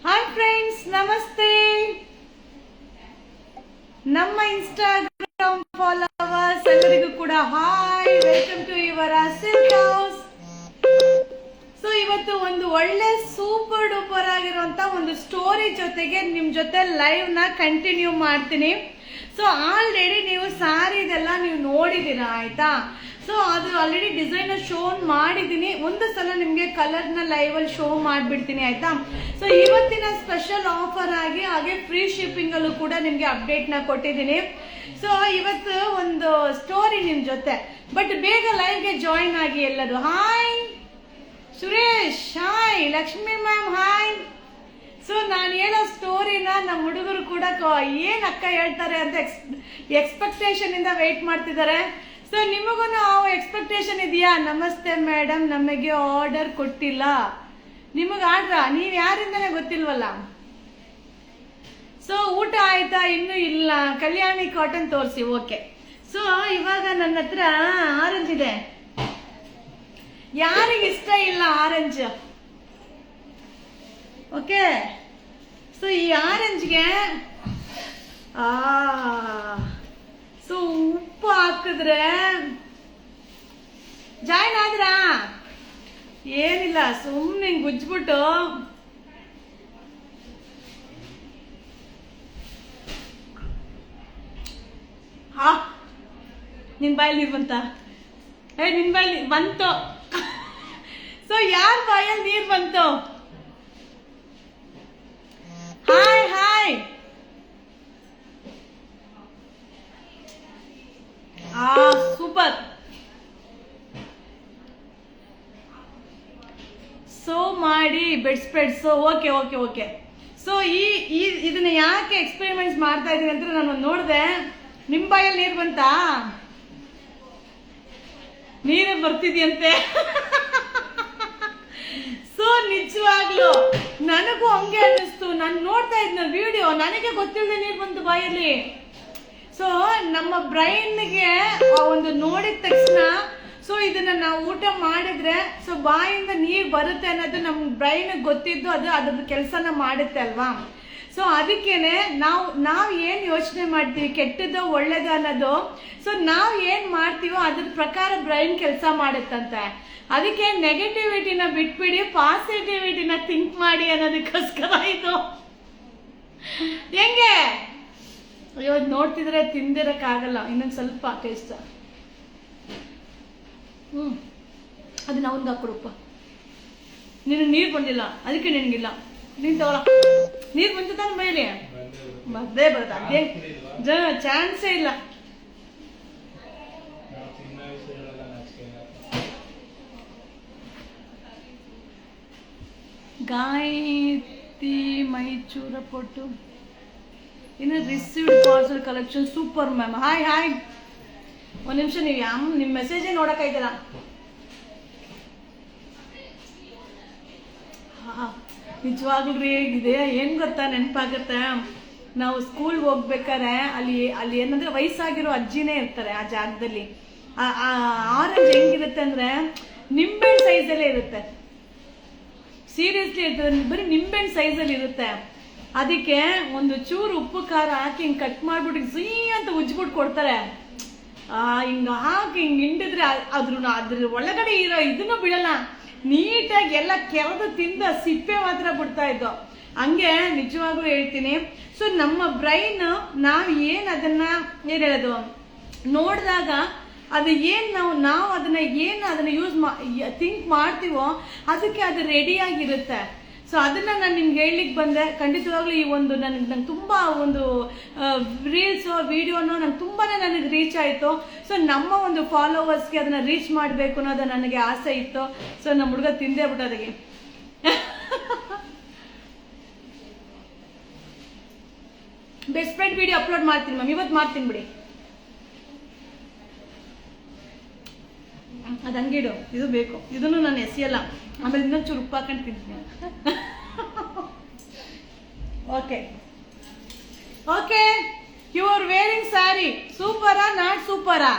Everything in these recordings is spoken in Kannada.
ಹಾಯ್ ಫ್ರೆಂಡ್ಸ್, ನಮಸ್ತೆ. ನಮ್ಮ ಇನ್ಸ್ಟಾಗ್ರಾಮ್ ಫಾಲೋವರ್ಸ್ ಎಲ್ಲರಿಗೂ ಕೂಡ hi, welcome to your silk house. So ಇವತ್ತು ಒಂದು ಒಳ್ಳೆ ಸೂಪರ್ ಡೂಪರ್ ಆಗಿರುವಂತ ಒಂದು ಸ್ಟೋರಿ ಜೊತೆಗೆ ನಿಮ್ ಜೊತೆ ಲೈವ್ ನ ಕಂಟಿನ್ಯೂ ಮಾಡ್ತೀನಿ. ಸೊ ಆಲ್ರೆಡಿ ನೀವು ಸಾರಿದೆಲ್ಲ ನೀವು ನೋಡಿದೀರಾ, ಆಯ್ತಾ? ಸೊ ಅದು ಆಲ್ರೆಡಿ ಡಿಸೈನ್ ಶೋ ಮಾಡಿದ್ದೀನಿ. ಒಂದು ಸಲ ನಿಮ್ಗೆ ಕಲರ್ ನ ಲೈವ್ ಅಲ್ಲಿ ಶೋ ಮಾಡ್ಬಿಡ್ತೀನಿ, ಆಯ್ತಾ? ಸೊ ಇವತ್ತಿನ ಸ್ಪೆಷಲ್ ಆಫರ್ ಆಗಿ ಹಾಗೆ ಫ್ರೀ ಶಿಪ್ಪಿಂಗ್ ಅಲ್ಲೂ ಕೂಡ ನಿಮ್ಗೆ ಅಪ್ಡೇಟ್ ನ ಕೊಟ್ಟಿದ್ದೀನಿ. ಸೊ ಇವತ್ತು ಒಂದು ಸ್ಟೋರಿ ನಿಮ್ ಜೊತೆ, ಬಟ್ ಬೇಗ ಲೈವ್ ಗೆ ಜಾಯಿನ್ ಆಗಿ ಎಲ್ಲರೂ. Hi Suresh, hi Lakshmi ma'am, hi. So ನಾನು ಹೇಳೋ ಸ್ಟೋರಿನ ನಮ್ಮ ಹುಡುಗರು ಕೂಡ ಏನ್ ಅಕ್ಕ ಹೇಳ್ತಾರೆ ಅಂತ ಎಕ್ಸ್ಪೆಕ್ಟೇಷನ್ ಇಂದ ವೇಟ್ ಮಾಡ್ತಿದ್ದಾರೆ. ಸೊ ನಿಮಗೂ ಎಕ್ಸ್ಪೆಕ್ಟೇಷನ್ ಇದೆಯಾ? ನಮಸ್ತೆ ಮೇಡಮ್, ನಮಗೆ ಆರ್ಡರ್ ಕೊಟ್ಟಿಲ್ಲ. ನಿಮಗ್ ಆರ್ಡ್ರ? ನೀವ್ ಯಾರಿಂದನೇ ಗೊತ್ತಿಲ್ವಲ್ಲ. ಸೊ ಊಟ ಆಯ್ತಾ? ಇನ್ನೂ ಇಲ್ಲ. ಕಲ್ಯಾಣಿ ಕಾಟನ್ ತೋರಿಸಿ. ಓಕೆ. ಸೊ ಇವಾಗ ನನ್ನ ಹತ್ರ ಆರೆಂಜ್ ಇದೆ. ಯಾರಿಗಿಷ್ಟ ಇಲ್ಲ ಆರೆಂಜ್? ಓಕೆ. ಸೊ ಈ ಆರೆಂಜ್ಗೆ ಸೊ ಉಪ್ಪು ಹಾಕಿದ್ರೆ ಜಾಯಿನ್ ಆದ್ರಾ? ಏನಿಲ್ಲ, ಸುಮ್ಮನೆ ಗುಜ್ಬಿಟ್ಟು ನಿನ್ ಬಾಯಲ್ಲಿ ನೀರು ಬಂತ? ನಿನ್ ಬಾಯಲ್ಲಿ ಬಂತು. ಸೊ ಯಾರ ಬಾಯಲ್ಲಿ ನೀರು ಬಂತು? Hi hi. ಸೂಪರ್. ಸೊ ಮಾಡಿ bed spreads. Okay okay okay. So ಇದನ್ನ ಯಾಕೆ ಎಕ್ಸ್ಪೆರಿಮೆಂಟ್ಸ್ ಮಾಡ್ತಾ ಇದೀನಿ ಅಂತ ನಾನು ನೋಡಿದೆ. ನಿಮ್ ಬಾಯಲ್ಲಿ ನೀರು ಬಂತಾ? ನೀರೇ ಬರ್ತಿದ್ಯಂತೆ. ಸೊ ನಿಜವಾಗ್ಲು ನನಗೂ ಹಂಗೆ ಅನ್ನಿಸ್ತು. ನಾನು ನೋಡ್ತಾ ಇದ್ನ ವಿಡಿಯೋ, ನನಗೆ ಗೊತ್ತಿಲ್ಲದೆ ನೀರು ಬಂತು ಬಾಯಲ್ಲಿ. ಸೊ ನಮ್ಮ ಬ್ರೈನ್ಗೆ ಒಂದು ನೋಡಿದ ತಕ್ಷಣ, ಸೊ ಇದನ್ನ ನಾವು ಊಟ ಮಾಡಿದ್ರೆ ಸೊ ಬಾಯಿಂದ ನೀರು ಬರುತ್ತೆ ಅನ್ನೋದು ನಮ್ಮ ಬ್ರೈನ್ ಗೊತ್ತಿದ್ದು ಅದು ಅದ್ರ ಕೆಲಸನ ಮಾಡುತ್ತೆ ಅಲ್ವಾ? ಸೊ ಅದಕ್ಕೇನೆ ನಾವು ಏನ್ ಯೋಚನೆ ಮಾಡ್ತೀವಿ, ಕೆಟ್ಟದ್ದು ಒಳ್ಳೇದು ಅನ್ನೋದು, ಸೊ ನಾವು ಏನ್ ಮಾಡ್ತೀವೋ ಅದ್ರ ಪ್ರಕಾರ ಬ್ರೈನ್ ಕೆಲಸ ಮಾಡುತ್ತಂತೆ. ಅದಕ್ಕೆ ನೆಗೆಟಿವಿಟಿನ ಬಿಟ್ಬಿಡಿ, ಪಾಸಿಟಿವಿಟಿನ ಥಿಂಕ್ ಮಾಡಿ ಅನ್ನೋದಕ್ಕೋಸ್ಕರ ಇದು. ಹೆಂಗೆ? ಅಯ್ಯೋ, ನೋಡ್ತಿದ್ರೆ ತಿಂದಿರಕ್ಕಾಗಲ್ಲ. ಇನ್ನೊಂದು ಸ್ವಲ್ಪ ಟೇಸ್ಟ್. ಅದನ್ನ ಅವನ್ಗೆ ಹಾಕೊಡಪ್ಪ. ನಿನಗೆ ನೀರು ಬಂದಿಲ್ಲ, ಅದಕ್ಕೆ ನಿನಗಿಲ್ಲ. ನೀನ್ ತಗೊಳ. ನೀರು ಬಂತು ತಾನೆ ಮೇಲೆ? ಬರ್ದೇ ಬರುತ್ತೆ. ಅದೇ ಚಾನ್ಸೇ ಇಲ್ಲ. ಗಾಯತಿ ಮೈಚೂರ ಪೊಟ್ಟು ಇನ್ನು received parcel collection super ma'am. Hi hi. ಒಂದ್ ನಿಮಿಷ, ನೀವು ನಿಮ್ಮ ಮೆಸೇಜೇ ನೋಡಕ್ಕಾಯ್ತಲ್ಲ. ನಿಜವಾಗ್ಲೂ ಇದೆ. ಏನ್ ಗೊತ್ತಾ, ನೆನಪಾಗತ್ತೆ, ನಾವು ಸ್ಕೂಲ್ ಹೋಗ್ಬೇಕಾರೆ ಅಲ್ಲಿ ಏನಂದ್ರೆ ವಯಸ್ಸಾಗಿರೋ ಅಜ್ಜಿನೇ ಇರ್ತಾರೆ ಆ ಜಾಗದಲ್ಲಿ. ಆರೆಂಜ್ ಹೆಂಗಿರುತ್ತೆ ಅಂದ್ರೆ ನಿಂಬೆಹಣ್ಣು ಸೈಜಲ್ಲೇ ಇರುತ್ತೆ. ಸೀರಿಯಸ್ಲಿ ಇರ್ತದೆ, ಬರೀ ನಿಂಬೆಹಣ್ಣು ಸೈಜಲ್ಲಿ ಇರುತ್ತೆ. ಅದಕ್ಕೆ ಒಂದು ಚೂರು ಉಪ್ಪು ಖಾರ ಹಾಕಿ ಹಿಂಗ್ ಕಟ್ ಮಾಡ್ಬಿಟ್ಟು ಸಿಹಿ ಅಂತ ಉಜ್ಬಿಟ್ಟು ಕೊಡ್ತಾರೆ. ಹಿಂಗ ಹಾಕಿ ಹಿಂಗ್ ಹಿಂಡಿದ್ರೆ ಅದ್ರ ಒಳಗಡೆ ಇರೋ ಇದನ್ನು ಬಿಡಲ್ಲ. ನೀಟಾಗಿ ಎಲ್ಲ ಕೆರೆದು ತಿಂದ ಸಿಪ್ಪೆ ಮಾತ್ರ ಬಿಡ್ತಾ ಇದ್ದೋ. ಹಂಗೆ ನಿಜವಾಗ್ಲೂ ಹೇಳ್ತೀನಿ. ಸೊ ನಮ್ಮ ಬ್ರೈನ್ ನಾವ್ ಏನ್ ಅದನ್ನ ಏನ್ ಹೇಳೋದು ನೋಡಿದಾಗ ಅದು ಏನ್ ನಾವು ಅದನ್ನ ಯೂಸ್ ಥಿಂಕ್ ಮಾಡ್ತೀವೋ ಅದಕ್ಕೆ ಅದು ರೆಡಿಯಾಗಿರುತ್ತೆ. ಸೊ ಅದನ್ನ ನಾನು ನಿಮ್ಗೆ ಹೇಳಲಿಕ್ಕೆ ಬಂದೆ. ಖಂಡಿತವಾಗ್ಲೂ ಈ ಒಂದು ನಂಗೆ ತುಂಬಾ ಒಂದು ರೀಲ್ಸ್ ವಿಡಿಯೋನು ನಂಗೆ ತುಂಬಾನೇ ನನಗೆ ರೀಚ್ ಆಯ್ತು. ಸೊ ನಮ್ಮ ಒಂದು ಫಾಲೋವರ್ಸ್ಗೆ ಅದನ್ನ ರೀಚ್ ಮಾಡಬೇಕು ಅನ್ನೋದು ನನಗೆ ಆಸೆ ಇತ್ತು. ಸೊ ನಮ್ಮ ಹುಡುಗ ತಿಂದೇ ಬಿಟ್ಟೋದಕ್ಕೆ ಬೆಸ್ಟ್ ಫ್ರೆಂಡ್ ವಿಡಿಯೋ ಅಪ್ಲೋಡ್ ಮಾಡ್ತೀನಿ ಮ್ಯಾಮ್, ಇವತ್ತು ಮಾಡ್ತೀನಿ ಬಿಡಿ. ಅದು ಹಂಗಿಡು, ಇದು ಬೇಕು. ಇದನ್ನು ನಾನು ಎಸೆಯಲ್ಲ. ಆಮೇಲೆ ಇನ್ನೊಂದು ಚೂರು ಉಪ್ಪು ಹಾಕೊಂಡು ತಿಂತೀನಿ. Okay okay. You are wearing sari. ಸೂಪರಾ ನಾಟ್ ಸೂಪರಾ?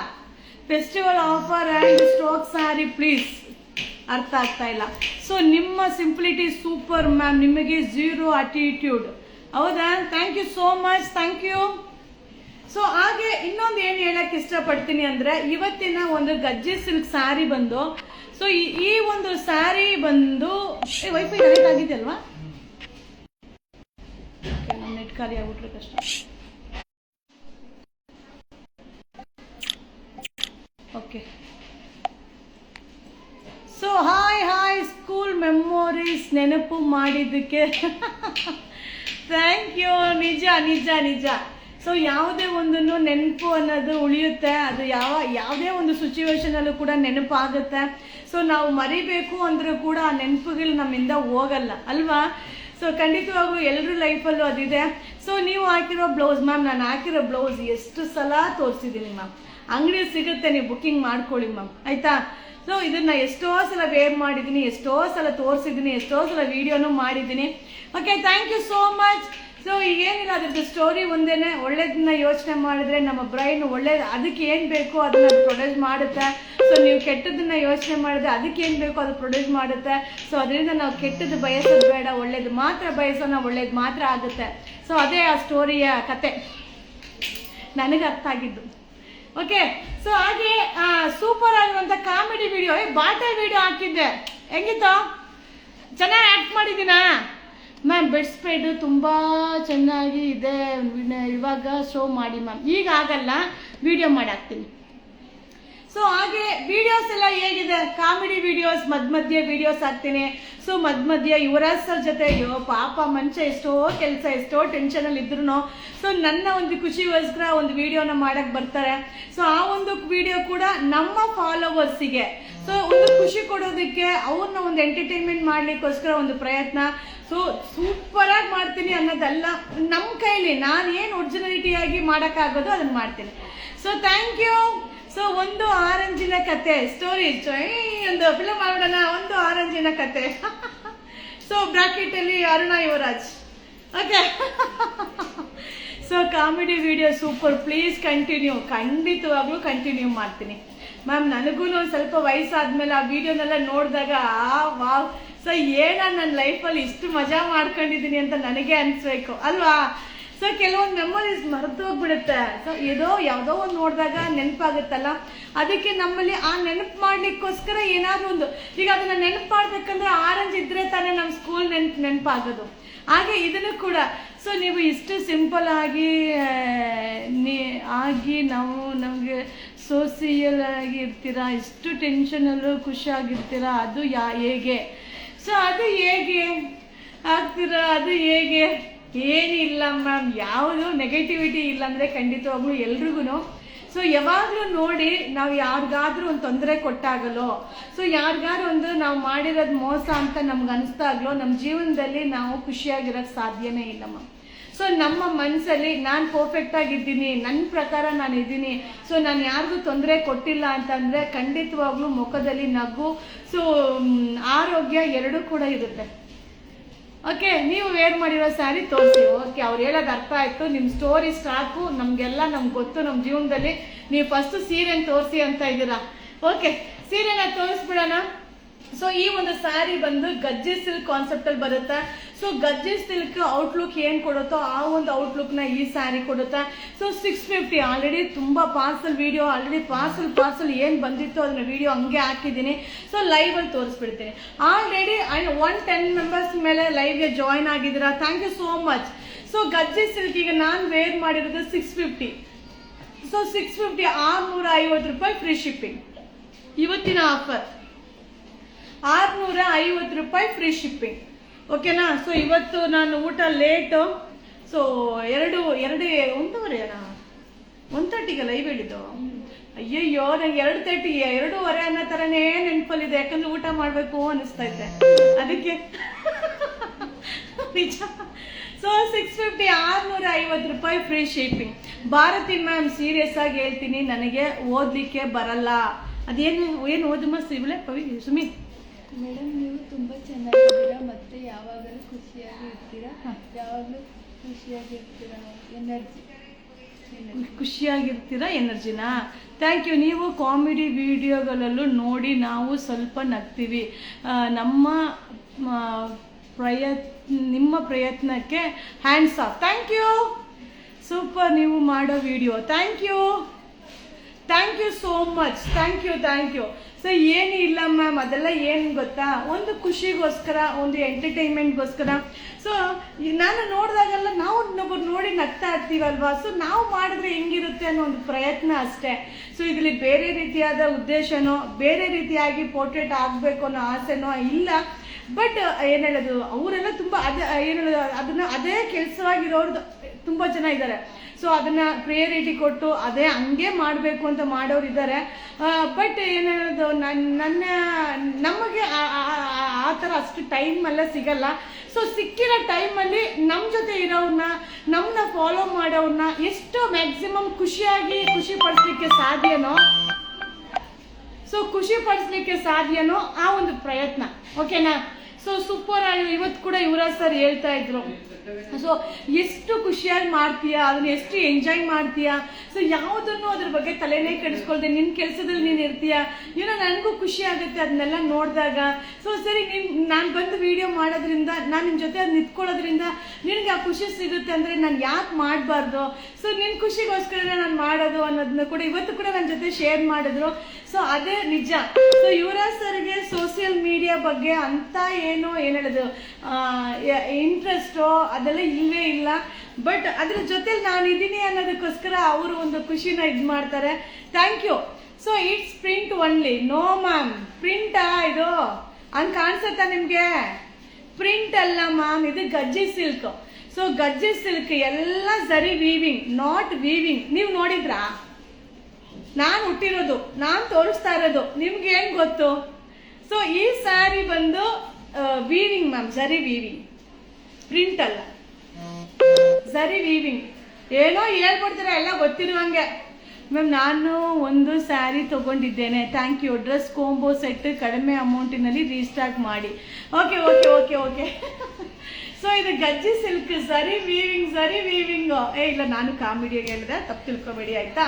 Festival offer and stock sari please. ಅರ್ಥ ಆಗ್ತಾ ಇಲ್ಲ. ಸೊ ನಿಮ್ಮ ಸಿಂಪ್ಲಿಟಿ ಸೂಪರ್ ಮ್ಯಾಮ್, ನಿಮಗೆ ಝೀರೋ ಅಟಿಟ್ಯೂಡ್. ಹೌದಾ? Thank you so much, thank you. So ಹಾಗೆ ಇನ್ನೊಂದು ಏನು ಹೇಳಕ್ ಇಷ್ಟಪಡ್ತೀನಿ ಅಂದ್ರೆ, ಇವತ್ತಿನ ಒಂದು ಗಜ್ಜೆ ಸಿಲ್ಕ್ ಸ್ಯಾರಿ ಬಂದು, ಸೊ ಈ ಒಂದು ಸ್ಯಾರಿ ಬಂದು ವೈಫೈ ಕನೆಕ್ಟ್ ಆಗಿದೆ ಅಲ್ವಾ? ನೆಟ್ ಖಾಲಿ ಆಗ್ಬಿಟ್ರೆ ಕಷ್ಟ. Okay, so hi school memories ನೆನಪು ಮಾಡಿದ್ದಕ್ಕೆ ಥ್ಯಾಂಕ್ ಯು. ನಿಜ ನಿಜ ನಿಜ. ಸೊ ಯಾವುದೇ ಒಂದನ್ನು ನೆನಪು ಅನ್ನೋದು ಉಳಿಯುತ್ತೆ, ಅದು ಯಾವುದೇ ಒಂದು ಸಿಚುವೇಶನಲ್ಲೂ ಕೂಡ ನೆನಪಾಗುತ್ತೆ. ಸೊ ನಾವು ಮರಿಬೇಕು ಅಂದರೂ ಕೂಡ ಆ ನೆನಪುಗಳು ನಮ್ಮಿಂದ ಹೋಗಲ್ಲ ಅಲ್ವಾ? ಸೊ ಖಂಡಿತವಾಗ್ಲೂ ಎಲ್ಲರ ಲೈಫಲ್ಲೂ ಅದಿದೆ. ಸೊ ನೀವು ಹಾಕಿರೋ ಬ್ಲೌಸ್ ಮ್ಯಾಮ್, ನಾನು ಹಾಕಿರೋ ಬ್ಲೌಸ್ ಎಷ್ಟು ಸಲ ತೋರಿಸಿದ್ದೀನಿ ಮ್ಯಾಮ್. ಅಂಗಡಿಯಲ್ಲಿ ಸಿಗುತ್ತೆ, ನೀವು ಬುಕ್ಕಿಂಗ್ ಮಾಡ್ಕೊಳ್ಳಿ ಮ್ಯಾಮ್, ಆಯಿತಾ? ಸೊ ಇದನ್ನು ಎಷ್ಟೋ ಸಲ ವೇರ್ ಮಾಡಿದ್ದೀನಿ, ಎಷ್ಟೋ ಸಲ ತೋರಿಸಿದ್ದೀನಿ, ಎಷ್ಟೋ ಸಲ ವಿಡಿಯೋನು ಮಾಡಿದ್ದೀನಿ. Okay, thank you so much. So ಈಗೇನಿಲ್ಲ, ಅದ್ರದ್ದು ಸ್ಟೋರಿ ಒಂದೇನೆ. ಒಳ್ಳೇದನ್ನ ಯೋಚನೆ ಮಾಡಿದ್ರೆ ನಮ್ಮ ಬ್ರೈನ್ ಒಳ್ಳೇದು, ಅದಕ್ಕೆ ಏನು ಬೇಕೋ ಅದನ್ನ ಪ್ರೊಡ್ಯೂಸ್ ಮಾಡುತ್ತೆ. ಸೊ ನೀವು ಕೆಟ್ಟದನ್ನ ಯೋಚನೆ ಮಾಡಿದ್ರೆ ಅದಕ್ಕೆ ಏನು ಬೇಕೋ ಅದು ಪ್ರೊಡ್ಯೂಸ್ ಮಾಡುತ್ತೆ. ಸೊ ಅದರಿಂದ ನಾವು ಕೆಟ್ಟದ್ದು ಬಯಸೋದು ಬೇಡ, ಒಳ್ಳೇದು ಮಾತ್ರ ಬಯಸೋಣ, ಒಳ್ಳೇದು ಮಾತ್ರ ಆಗುತ್ತೆ. ಸೊ ಅದೇ ಆ ಸ್ಟೋರಿಯ ಕತೆ ನನಗೆ ಅರ್ಥ ಆಗಿದ್ದು. ಓಕೆ, ಸೊ ಹಾಗೆ ಸೂಪರ್ ಆಗಿರುವಂಥ ಕಾಮಿಡಿ ವಿಡಿಯೋ, ಬಾಟಲ್ ವಿಡಿಯೋ ಹಾಕಿದ್ದೆ, ಹೆಂಗಿತ್ತು? ಚೆನ್ನಾಗಿ ಆ್ಯಕ್ಟ್ ಮಾಡಿದ್ದೀನಾ ಮ್ಯಾಮ್? ಬೆಡ್ ಸ್ಪ್ರೆಡ್ ತುಂಬ ಚೆನ್ನಾಗಿ ಇದೆ, ಇವಾಗ ಶೋ ಮಾಡಿ ಮ್ಯಾಮ್. ಈಗ ಆಗಲ್ಲ, ವಿಡಿಯೋ ಮಾಡಿ ಹಾಕ್ತೀನಿ. ಸೊ ಹಾಗೆ ವಿಡಿಯೋಸ್ ಎಲ್ಲ ಹೇಗಿದೆ? ಕಾಮಿಡಿ ವಿಡಿಯೋಸ್ ಮಧ್ಯ ವಿಡಿಯೋಸ್ ಹಾಕ್ತೀನಿ. ಸೊ ಮಧ್ಯ ಯುವರಾಜ್ ಸರ್ ಜೊತೆ, ಅಯ್ಯೋ ಪಾಪ ಮನುಷ್ಯ ಎಷ್ಟೋ ಕೆಲಸ, ಎಷ್ಟೋ ಟೆನ್ಷನಲ್ಲಿ ಇದ್ರು ಸೊ ನನ್ನ ಒಂದು ಖುಷಿಗೋಸ್ಕರ ಒಂದು ವಿಡಿಯೋನ ಮಾಡಕ್ ಬರ್ತಾರೆ. ಸೊ ಆ ಒಂದು ವಿಡಿಯೋ ಕೂಡ ನಮ್ಮ ಫಾಲೋವರ್ಸಿಗೆ ಸೊ ಒಂದು ಖುಷಿ ಕೊಡೋದಕ್ಕೆ, ಅವ್ರನ್ನ ಒಂದು ಎಂಟರ್ಟೈನ್ಮೆಂಟ್ ಮಾಡ್ಲಿಕ್ಕೋಸ್ಕರ ಒಂದು ಪ್ರಯತ್ನ. ಸೊ ಸೂಪರ್ ಆಗಿ ಮಾಡ್ತೀನಿ ಅನ್ನೋದಲ್ಲ, ನಮ್ಮ ಕೈಲಿ ನಾನು ಏನು ಒರಿಜಿನಾಲಿಟಿಯಾಗಿ ಮಾಡೋಕ್ಕಾಗೋದು ಅದನ್ನ ಮಾಡ್ತೀನಿ. So thank you. ಸೊ ಒಂದು ಆರೆಂಜಿನ ಕತೆ ಸ್ಟೋರಿ, ಒಂದು ಫಿಲಮ್ ಮಾಡೋಣ, ಒಂದು ಆರೆಂಜಿನ ಕತೆ. ಸೊ ಬ್ರಾಕೆಟ್ ಅಲ್ಲಿ Aruna Yuvaraj. Okay, so comedy video super, please continue. ಖಂಡಿತವಾಗ್ಲೂ ಕಂಟಿನ್ಯೂ ಮಾಡ್ತೀನಿ ಮ್ಯಾಮ್. ನನಗೂ ಸ್ವಲ್ಪ ವಯಸ್ಸಾದ್ಮೇಲೆ ಆ ವಿಡಿಯೋನೆಲ್ಲ ನೋಡಿದಾಗ ವಾವ್, ಸೊ ಏನ ನನ್ನ ಲೈಫಲ್ಲಿ ಇಷ್ಟು ಮಜಾ ಮಾಡ್ಕೊಂಡಿದ್ದೀನಿ ಅಂತ ನನಗೆ ಅನ್ಸ್ಬೇಕು ಅಲ್ವಾ? ಸೊ ಕೆಲವೊಂದು ಮೆಮೊರೀಸ್ ಮರೆತು ಹೋಗ್ಬಿಡುತ್ತೆ. ಸೊ ಯಾವುದೋ ಒಂದು ನೋಡಿದಾಗ ನೆನಪಾಗುತ್ತಲ್ಲ, ಅದಕ್ಕೆ ನಮ್ಮಲ್ಲಿ ಆ ನೆನಪು ಮಾಡ್ಲಿಕ್ಕೋಸ್ಕರ ಏನಾದ್ರು ಒಂದು, ಈಗ ಅದನ್ನ ನೆನಪು ಮಾಡ್ಬೇಕಂದ್ರೆ ಆರೆಂಜ್ ಇದ್ರೆ ತಾನೇ ನಮ್ಮ ಸ್ಕೂಲ್ ನೆನಪಾಗೋದು. ಹಾಗೆ ಇದನ್ನು ಕೂಡ. ಸೊ ನೀವು ಇಷ್ಟು ಸಿಂಪಲ್ ಆಗಿ ನಾವು ನಮಗೆ ಸೋಸಿಯಲ್ ಆಗಿ ಇರ್ತೀರಾ, ಇಷ್ಟು ಟೆನ್ಷನಲ್ಲೂ ಖುಷಿಯಾಗಿರ್ತೀರಾ, ಅದು ಹೇಗೆ? ಸೊ ಅದು ಹೇಗೆ ಆಗ್ತೀರಾ? ಅದು ಹೇಗೆ? ಏನಿಲ್ಲ ಮ್ಯಾಮ್, ಯಾವುದು ನೆಗೆಟಿವಿಟಿ ಇಲ್ಲ ಅಂದರೆ ಖಂಡಿತವಾಗ್ಲೂ ಎಲ್ರಿಗೂ. ಸೊ ಯಾವಾಗಲೂ ನೋಡಿ, ನಾವು ಯಾರಿಗಾದ್ರೂ ಒಂದು ತೊಂದರೆ ಕೊಟ್ಟಾಗಲೋ, ಸೊ ಯಾರಿಗಾದ್ರೂ ಒಂದು ನಾವು ಮಾಡಿರೋದು ಮೋಸ ಅಂತ ನಮ್ಗೆ ಅನಿಸ್ದಾಗ್ಲೋ, ನಮ್ಮ ಜೀವನದಲ್ಲಿ ನಾವು ಖುಷಿಯಾಗಿರೋಕ್ಕೆ ಸಾಧ್ಯನೇ ಇಲ್ಲ ಮ್ಯಾಮ್. ಸೊ ನಮ್ಮ ಮನಸ್ಸಲ್ಲಿ ನಾನು ಪರ್ಫೆಕ್ಟ್ ಆಗಿದ್ದೀನಿ, ನನ್ನ ಪ್ರಕಾರ ನಾನು ಇದ್ದೀನಿ, ಸೊ ನಾನು ಯಾರಿಗೂ ತೊಂದರೆ ಕೊಟ್ಟಿಲ್ಲ ಅಂತಂದರೆ ಖಂಡಿತವಾಗ್ಲೂ ಮುಖದಲ್ಲಿ ನಗು, ಸೊ ಆರೋಗ್ಯ ಎರಡೂ ಕೂಡ ಇರುತ್ತೆ. ಓಕೆ, ನೀವು ವೇರ್ ಮಾಡಿರೋ ಸ್ಯಾರಿ ತೋರಿಸಿ. ಓಕೆ, ಅವ್ರು ಹೇಳೋದು ಅರ್ಥ ಆಯಿತು. ನಿಮ್ಮ ಸ್ಟೋರಿ ಸಾಕು, ನಮಗೆಲ್ಲ ನಮ್ಗೆ ಗೊತ್ತು. ನಮ್ಮ ಜೀವನದಲ್ಲಿ ನೀವು ಫಸ್ಟು ಸೀರೆನ ತೋರಿಸಿ ಅಂತ ಇದ್ದೀರಾ. ಓಕೆ, ಸೀರೆನ ತೋರಿಸ್ಬಿಡೋಣ. ಸೊ ಈ ಒಂದು ಸ್ಯಾರಿ ಬಂದು ಗಜ್ಜೆ ಸಿಲ್ಕ್ ಕಾನ್ಸೆಪ್ಟಲ್ಲಿ ಬರುತ್ತೆ. ಸೊ ಗಜ್ಜೆ ಸಿಲ್ಕ್ ಔಟ್ಲುಕ್ ಏನು ಕೊಡುತ್ತೋ ಆ ಒಂದು ಔಟ್ಲುಕ್ನ ಈ ಸ್ಯಾರಿ ಕೊಡುತ್ತೆ. ಸೊ 650 ಆಲ್ರೆಡಿ ತುಂಬ ಪಾರ್ಸಲ್ ವಿಡಿಯೋ, ಆಲ್ರೆಡಿ ಪಾರ್ಸಲ್ ಏನು ಬಂದಿತ್ತು ಅದನ್ನ ವಿಡಿಯೋ ಹಂಗೆ ಹಾಕಿದ್ದೀನಿ. ಸೊ ಲೈವಲ್ಲಿ ತೋರಿಸ್ಬಿಡ್ತೀನಿ. ಆಲ್ರೆಡಿ 110 ಮೆಂಬರ್ಸ್ ಮೇಲೆ ಲೈವ್ಗೆ ಜಾಯ್ನ್ ಆಗಿದ್ದೀರಾ, thank you so much. So ಗಜ್ಜೆ ಸಿಲ್ಕ್ ಈಗ ನಾನು ವೇರ್ ಮಾಡಿರೋದು 650. ಸೊ 650 650 ರೂಪಾಯಿ ಫ್ರೀ ಶಿಪ್ಪಿಂಗ್. ಇವತ್ತಿನ ಆಫರ್ 650 ರೂಪಾಯಿ ಫ್ರೀ ಶಿಪ್ಪಿಂಗ್. ಓಕೆನಾ? ಸೊ ಇವತ್ತು ನಾನು ಊಟ ಲೇಟು. ಸೊ 1:30ಗೆ ಲೈವ್ ಹೇಳಿದ್ದು. ಅಯ್ಯಯ್ಯೋ, ನಂಗೆ 2:30 2:30 ಅನ್ನೋ ಥರನೇ ನೆನಪಲ್ಲಿದೆ, ಯಾಕಂದ್ರೆ ಊಟ ಮಾಡಬೇಕು ಅನಿಸ್ತೈತೆ ಅದಕ್ಕೆ. ನಿಜ. ಸೊ 650 650 ರೂಪಾಯಿ free shipping. Bharathi ma'am, serious ಆಗಿ ಹೇಳ್ತೀನಿ, ನನಗೆ ಓದಲಿಕ್ಕೆ ಬರಲ್ಲ. ಏನು ಓದಮ್ಮ ಸುಮಿ? ಮೇಡಮ್, ನೀವು ತುಂಬ ಚೆನ್ನಾಗಿದ್ದೀರಾ, ಮತ್ತು ಯಾವಾಗಲೂ ಖುಷಿಯಾಗಿ ಇರ್ತೀರಾ, ಯಾವಾಗಲೂ ಖುಷಿಯಾಗಿರ್ತೀರಾ, ಎನರ್ಜಿ. ಖುಷಿಯಾಗಿರ್ತೀರಾ ಎನರ್ಜಿನಾ? Thank you. ನೀವು ಕಾಮಿಡಿ ವಿಡಿಯೋಗಳಲ್ಲೂ ನೋಡಿ ನಾವು ಸ್ವಲ್ಪ ನಗ್ತೀವಿ. ನಿಮ್ಮ ಪ್ರಯತ್ನಕ್ಕೆ hands off. Thank you. Super ನೀವು ಮಾಡೋ video. Thank you so much. Thank you. So ಏನು ಇಲ್ಲ ಮ್ಯಾಮ್, ಅದೆಲ್ಲ ಏನು ಗೊತ್ತಾ, ಒಂದು ಖುಷಿಗೋಸ್ಕರ, ಒಂದು ಎಂಟರ್ಟೈನ್ಮೆಂಟ್ಗೋಸ್ಕರ. ಸೊ ನಾನು ನೋಡಿದಾಗೆಲ್ಲ ನಾವು ಇನ್ನೊಬ್ಬರು ನೋಡಿ ನಗ್ತಾ ಇರ್ತೀವಲ್ವಾ, ಸೊ ನಾವು ಮಾಡಿದ್ರೆ ಹೆಂಗಿರುತ್ತೆ ಅನ್ನೋ ಒಂದು ಪ್ರಯತ್ನ ಅಷ್ಟೇ. ಸೊ ಇದರಲ್ಲಿ ಬೇರೆ ರೀತಿಯಾದ ಉದ್ದೇಶನೋ, ಬೇರೆ ರೀತಿಯಾಗಿ ಪೋರ್ಟ್ರೇಟ್ ಆಗಬೇಕು ಅನ್ನೋ ಆಸೆನೋ ಇಲ್ಲ. ಬಟ್ ಏನು ಹೇಳೋದು, ಅವರೆಲ್ಲ ತುಂಬ ಅದನ್ನ ಅದೇ ಕೆಲಸವಾಗಿರೋರು ತುಂಬ ಜನ ಇದ್ದಾರೆ. ಸೊ ಅದನ್ನ ಪ್ರಿಯಾರಿಟಿ ಕೊಟ್ಟು ಅದೇ ಹಂಗೆ ಮಾಡಬೇಕು ಅಂತ ಮಾಡೋರು ಇದ್ದಾರೆ. ಬಟ್ ಏನು ಹೇಳೋದು, ನಮಗೆ ಆ ಥರ ಅಷ್ಟು ಟೈಮ್ ಎಲ್ಲ ಸಿಗಲ್ಲ. ಸೊ ಸಿಕ್ಕಿರೋ ಟೈಮಲ್ಲಿ ನಮ್ಮ ಜೊತೆ ಇರೋವ್ರನ್ನ, ನಮ್ಮನ್ನ ಫಾಲೋ ಮಾಡೋವ್ರನ್ನ ಎಷ್ಟು ಮ್ಯಾಕ್ಸಿಮಮ್ ಖುಷಿ ಪಡಿಸ್ಲಿಕ್ಕೆ ಸಾಧ್ಯನೋ ಆ ಒಂದು ಪ್ರಯತ್ನ. ಓಕೆನಾ? ಸೊ ಸೂಪರ್ ಆಗಿ ಇವತ್ತು ಕೂಡ ಯುವರಾಜ್ ಸರ್ ಹೇಳ್ತಾ ಇದ್ರು, ಸೊ ಎಷ್ಟು ಖುಷಿಯಾಗಿ ಮಾಡ್ತೀಯಾ, ಅದನ್ನ ಎಷ್ಟು ಎಂಜಾಯ್ ಮಾಡ್ತೀಯಾ, ಸೊ ಯಾವುದನ್ನು ಅದ್ರ ಬಗ್ಗೆ ತಲೆನೇ ಕೆಡಿಸ್ಕೊಳ್ದೆ ನಿನ್ನ ಕೆಲಸದಲ್ಲಿ ನೀನು ಇರ್ತೀಯಾ, ಏನೋ ನನಗೂ ಖುಷಿ ಆಗುತ್ತೆ ಅದನ್ನೆಲ್ಲ ನೋಡಿದಾಗ. ಸೊ ಸರಿ, ನಾನು ಬಂದು ವಿಡಿಯೋ ಮಾಡೋದ್ರಿಂದ, ನಾನು ನಿನ್ನ ಜೊತೆ ಅದು ನಿಂತ್ಕೊಳ್ಳೋದ್ರಿಂದ ನಿನಗೆ ಆ ಖುಷಿ ಸಿಗುತ್ತೆ ಅಂದರೆ ನಾನು ಯಾಕೆ ಮಾಡಬಾರ್ದು? ಸೊ ನಿನ್ನ ಖುಷಿಗೋಸ್ಕರ ನಾನು ಮಾಡೋದು ಅನ್ನೋದನ್ನ ಕೂಡ ಇವತ್ತು ಕೂಡ ನನ್ನ ಜೊತೆ ಶೇರ್ ಮಾಡಿದ್ರು. ಸೊ ಅದೇ ನಿಜ. ಸೊ ಯುವರಾಜ್ ಸರ್ಗೆ ಸೋಷಿಯಲ್ ಮೀಡಿಯಾ ಬಗ್ಗೆ ಅಂತ ಏನು ಹೇಳೋದು ಇಂಟ್ರೆಸ್ಟೋ ಅದೆಲ್ಲ ಇಲ್ಲವೇ ಇಲ್ಲ. ಬಟ್ ಅದ್ರ ಜೊತೆಲಿ ನಾನು ಇದ್ದೀನಿ ಅನ್ನೋದಕ್ಕೋಸ್ಕರ ಅವರು ಒಂದು ಖುಷಿನ ಇದು ಮಾಡ್ತಾರೆ. Thank you. So it's print only. No ma'am, ಪ್ರಿಂಟಾ ಇದು ಹಂಗೆ ಕಾಣಿಸುತ್ತಾ ನಿಮಗೆ? ಪ್ರಿಂಟ್ ಅಲ್ಲ ಮ್ಯಾಮ್, ಇದು gajji silk. So gajji silk ಎಲ್ಲ ಸರಿ ವೀವಿಂಗ್, ನಾಟ್ ವೀವಿಂಗ್. ನೀವು ನೋಡಿದ್ರಾ? ನಾನು ಹುಟ್ಟಿರೋದು, ನಾನು ತೋರಿಸ್ತಾ ಇರೋದು, ನಿಮ್ಗೆ ಏನು ಗೊತ್ತು? ಸೊ ಈ ಸ್ಯಾರಿ ಬಂದು ವೀವಿಂಗ್ ಮ್ಯಾಮ್, ಸರಿ ವೀವಿಂಗ್, ಪ್ರಿಂಟ್ ಅಲ್ಲ, ಸರಿ ವೀವಿಂಗ್. ಏನೋ ಹೇಳ್ಕೊಡ್ತೀರಾ ಎಲ್ಲ ಗೊತ್ತಿರುವಂಗೆ. ಮ್ಯಾಮ್ ನಾನು ಒಂದು ಸ್ಯಾರಿ ತಗೊಂಡಿದ್ದೇನೆ. Thank you. Dress combo set ಕಡಿಮೆ ಅಮೌಂಟಿನಲ್ಲಿ ರೀಸ್ಟಾಕ್ ಮಾಡಿ. ಓಕೆ. ಸೊ ಇದು ಗಜ್ಜಿ ಸಿಲ್ಕ್ ಸರಿ ವೀವಿಂಗ್. ಇಲ್ಲ, ನಾನು ಕಾಮಿಡಿಯಾಗಿ ಹೇಳಿದೆ, ತಪ್ಪು ತಿಳ್ಕೊಬೇಡಿ ಆಯ್ತಾ?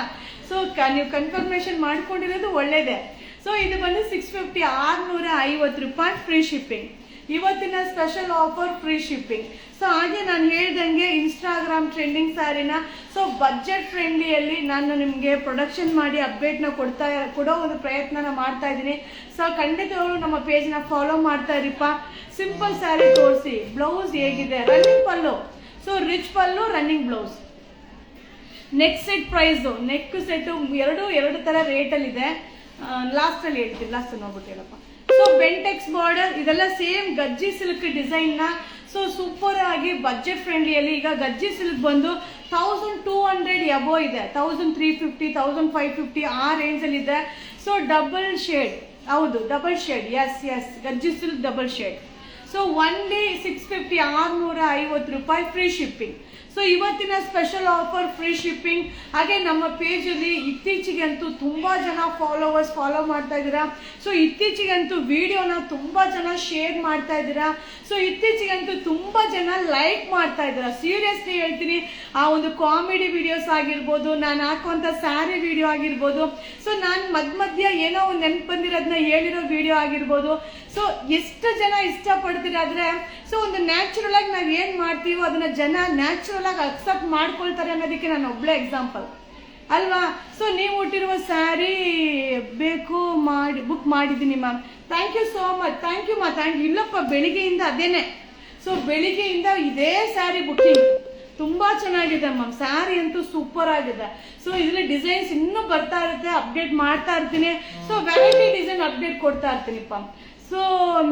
ಸೊ ನೀವು ಕನ್ಫರ್ಮೇಶನ್ ಮಾಡ್ಕೊಂಡಿರೋದು ಒಳ್ಳೇದೇ. ಸೊ ಇದು ಬಂದು 650, 650 ರೂಪಾಯಿ ಫ್ರೀ ಶಿಪ್ಪಿಂಗ್. ಇವತ್ತಿನ special offer free shipping. So ಹಾಗೆ ನಾನು ಹೇಳ್ದಂಗೆ ಇನ್ಸ್ಟಾಗ್ರಾಮ್ ಟ್ರೆಂಡಿಂಗ್ ಸ್ಯಾರಿನ ಸೊ ಬಜೆಟ್ ಫ್ರೆಂಡ್ಲಿಯಲ್ಲಿ ನಾನು ನಿಮಗೆ ಪ್ರೊಡಕ್ಷನ್ ಮಾಡಿ ಅಪ್ಡೇಟ್ನ ಕೊಡೋ ಒಂದು ಪ್ರಯತ್ನನ ಮಾಡ್ತಾ ಇದ್ದೀನಿ. ಸೊ ಖಂಡಿತವರು ನಮ್ಮ ಪೇಜ್ನ ಫಾಲೋ ಮಾಡ್ತಾ ಇರಿಪ್ಪ. ಸಿಂಪಲ್ ಸ್ಯಾರಿ ತೋರಿಸಿ. ಬ್ಲೌಸ್ ಹೇಗಿದೆ? Running pallu. So rich pallu, running blouse. Neck set price, neck set ಎರಡು ಥರ ರೇಟಲ್ಲಿದೆ. ಲಾಸ್ಟಲ್ಲಿ ಹೇಳ್ತೀನಿ, ಲಾಸ್ಟ್ ನೋಡ್ಬಿಟ್ಟಿರಪ್ಪ. ಸೊ ಬೆಂಟೆಕ್ಸ್ ಬಾರ್ಡರ್, ಇದೆಲ್ಲ ಸೇಮ್ ಗಜ್ಜಿ ಸಿಲ್ಕ್ ಡಿಸೈನ್ನ. ಸೊ ಸೂಪರ್ ಆಗಿ ಬಜೆಟ್ ಫ್ರೆಂಡ್ಲಿಯಲ್ಲಿ ಈಗ ಗಜ್ಜಿ ಸಿಲ್ಕ್ ಬಂದು 1200 ಎಬೋ ಇದೆ. 1350, 1550 ಆ ರೇಂಜಲ್ಲಿ ಇದೆ. ಸೊ ಡಬಲ್ ಶೇಡ್, ಹೌದು double shade, yes gajji silk double shade. So only 650, 650 ರೂಪಾಯಿ ಫ್ರೀ ಶಿಪ್ಪಿಂಗ್. ಸೊ ಇವತ್ತಿನ ಸ್ಪೆಷಲ್ ಆಫರ್ ಫ್ರೀ ಶಿಪ್ಪಿಂಗ್. ಹಾಗೆ ನಮ್ಮ ಪೇಜಲ್ಲಿ ಇತ್ತೀಚೆಗಂತೂ ತುಂಬ ಜನ ಫಾಲೋವರ್ಸ್ ಫಾಲೋ ಮಾಡ್ತಾ ಇದ್ದೀರಾ. ಸೊ ಇತ್ತೀಚೆಗಂತೂ ವಿಡಿಯೋನ ತುಂಬ ಜನ ಶೇರ್ ಮಾಡ್ತಾ ಇದ್ದೀರಾ. ಸೊ ಇತ್ತೀಚೆಗಂತೂ ತುಂಬ ಜನ ಲೈಕ್ ಮಾಡ್ತಾ ಇದ್ದೀರಾ. ಸೀರಿಯಸ್ಲಿ ಹೇಳ್ತೀನಿ, ಆ ಒಂದು ಕಾಮಿಡಿ ವಿಡಿಯೋಸ್ ಆಗಿರ್ಬೋದು, ನಾನು ಹಾಕುವಂಥ ಸ್ಯಾರಿ ವಿಡಿಯೋ ಆಗಿರ್ಬೋದು, ಸೊ ನಾನು ಮಧ್ಯ ಏನೋ ಒಂದು ನೆನಪು ಬಂದಿರೋದನ್ನ ಹೇಳಿರೋ ವಿಡಿಯೋ ಆಗಿರ್ಬೋದು. ಸೊ ಎಷ್ಟು ಜನ ಇಷ್ಟಪಡ್ತೀರಾ ಅಂದರೆ, ಸೊ ಒಂದು ನ್ಯಾಚುರಲ್ ಆಗಿ ನಾವು ಏನು ಮಾಡ್ತೀವೋ ಅದನ್ನ ಜನ ನ್ಯಾಚುರಲ್ ಆಗಿ ಅಕ್ಸೆಪ್ಟ್ ಮಾಡ್ಕೊಳ್ತಾರೆ ಅನ್ನೋದಕ್ಕೆ ನಾನು ಒಬ್ಳೆ ಎಕ್ಸಾಂಪಲ್ ಅಲ್ವಾ? ಸೊ ನೀವು ಹುಟ್ಟಿರುವ ಸ್ಯಾರಿ ಬೇಕು ಬುಕ್ ಮಾಡಿದ್ದೀನಿ ma'am. Thank you so much. Thank you ಇಲ್ಲಪ್ಪ, ಬೆಳಿಗ್ಗೆಯಿಂದ ಅದೇನೆ. ಸೊ ಬೆಳಿಗ್ಗೆಯಿಂದ ಇದೇ ಸ್ಯಾರಿ ಬುಕ್ಕಿಂಗ್. ತುಂಬ ಚೆನ್ನಾಗಿದೆ ಮ್ಯಾಮ್, ಸ್ಯಾರಿ ಅಂತೂ ಸೂಪರ್ ಆಗಿದೆ. ಸೊ ಇದರಲ್ಲಿ ಡಿಸೈನ್ಸ್ ಇನ್ನೂ ಬರ್ತಾ ಇರುತ್ತೆ, ಅಪ್ಡೇಟ್ ಮಾಡ್ತಾ ಇರ್ತೀನಿ. ಸೊ ವೆರೈಟಿ ಡಿಸೈನ್ ಅಪ್ಡೇಟ್ ಕೊಡ್ತಾ ಇರ್ತೀನಿಪ್ಪ. ಸೊ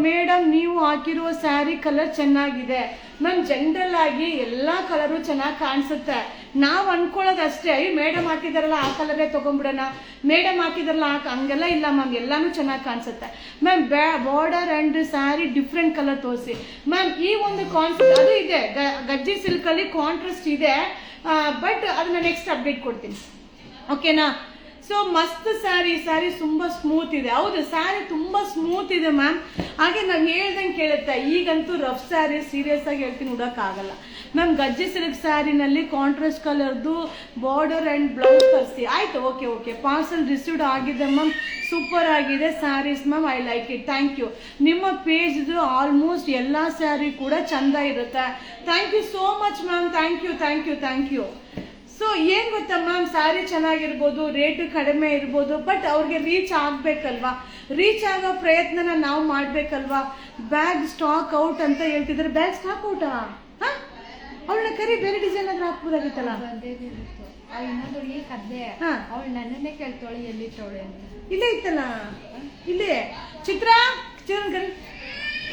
ಮೇಡಮ್ ನೀವು ಹಾಕಿರುವ ಸ್ಯಾರಿ ಕಲರ್ ಚೆನ್ನಾಗಿದೆ ಮ್ಯಾಮ್. ಜನರಲ್ ಆಗಿ ಎಲ್ಲ ಕಲರು ಚೆನ್ನಾಗಿ ಕಾಣಿಸುತ್ತೆ. ನಾವು ಅನ್ಕೊಳ್ಳೋದು ಅಷ್ಟೇ, ಅಯ್ಯೋ ಮೇಡಮ್ ಹಾಕಿದಾರಲ್ಲ ಆ ಕಲರೇ ತೊಗೊಂಡ್ಬಿಡೋಣ, ಮೇಡಮ್ ಹಾಕಿದಾರಲ್ಲ ಹಂಗೆಲ್ಲ ಇಲ್ಲ ಮ್ಯಾಮ್, ಎಲ್ಲಾನು ಚೆನ್ನಾಗಿ ಕಾಣಿಸುತ್ತೆ ma'am. Border and sari different colour ತೋರಿಸಿ ಮ್ಯಾಮ್. ಈ ಒಂದು ಕಾನ್ಸೆಪ್ಟ್ ಅದು ಇದೆ, ಗಜ್ಜಿ ಸಿಲ್ಕಲ್ಲಿ ಕಾಂಟ್ರಾಸ್ಟ್ ಇದೆ. ಬಟ್ ಅದನ್ನ ನೆಕ್ಸ್ಟ್ ಅಪ್ಡೇಟ್ ಕೊಡ್ತೀನಿ, ಓಕೆನಾ? ಸೊ ಮಸ್ತ್ ಸ್ಯಾರಿ ತುಂಬಾ ಸ್ಮೂತ್ ಇದೆ. ಹೌದು, ಸ್ಯಾರಿ ತುಂಬಾ ಸ್ಮೂತ್ ಇದೆ ಮ್ಯಾಮ್. ಹಾಗೆ ನಾನು ಹೇಳ್ದಂಗೆ ಕೇಳುತ್ತೆ. ಈಗಂತೂ ರಫ್ ಸ್ಯಾರಿ ಸೀರಿಯಸ್ ಆಗಿ ಹೇಳ್ತೀನಿ ಉಡಕ್ಕಾಗಲ್ಲ ಮ್ಯಾಮ್. ಗಜ್ಜೆ ಸಿಲ್ಕ್ ಸ್ಯಾರಿನಲ್ಲಿ ಕಾಂಟ್ರಾಸ್ಟ್ ಕಲರ್ದು ಬಾರ್ಡರ್ ಅಂಡ್ ಬ್ಲೌಸ್ ತರಿಸಿ. ಆಯ್ತು, ಓಕೆ. ಪಾರ್ಸಲ್ ರಿಸೀವ್ಡ್ ಆಗಿದೆ ಮ್ಯಾಮ್. ಸೂಪರ್ ಆಗಿದೆ sarees ma'am. I like it. Thank you. ನಿಮ್ಮ ಪೇಜ್ದು ಆಲ್ಮೋಸ್ಟ್ ಎಲ್ಲ ಸ್ಯಾರಿ ಕೂಡ ಚಂದ ಇರುತ್ತೆ. Thank you so much ma'am. Thank you. So ಏನ್ ಗೊತ್ತಾ ಮ್ಯಾಮ್, ಸ್ಯಾರಿ ಚೆನ್ನಾಗಿರ್ಬೋದು, ರೇಟ್ ಕಡಿಮೆ ಇರ್ಬೋದು, ಬಟ್ ಅವ್ರಿಗೆ ರೀಚ್ ಆಗ್ಬೇಕಲ್ವಾ? ರೀಚ್ ಆಗೋ ಪ್ರಯತ್ನನ ನಾವು ಮಾಡ್ಬೇಕಲ್ವಾ? ಬ್ಯಾಗ್ ಸ್ಟಾಕ್ ಔಟ್ ಅಂತ ಹೇಳ್ತಿದ್ರೆ, ಬ್ಯಾಗ್ ಸ್ಟಾಕ್ ಔಟಾ? ಅವಳನ್ನ ಕರಿ, ಬೇರೆ ಡಿಸೈನ್ ಆದ್ರೆ ಹಾಕ್ಬೋದಾಗಿತ್ತಲ್ಲ. ಇನ್ನೊಂದು ಕದ್ದೆ ಅವಳು ನನ್ನನ್ನೇ ಕೇಳ್ತಾಳೆ ಎಲ್ಲಿಟ್ಟವಳೆ ಅಂತ. ಇಲ್ಲೇ ಇತ್ತಲ್ಲ, ಇಲ್ಲೇ ಚಿತ್ರ ಕರಿ.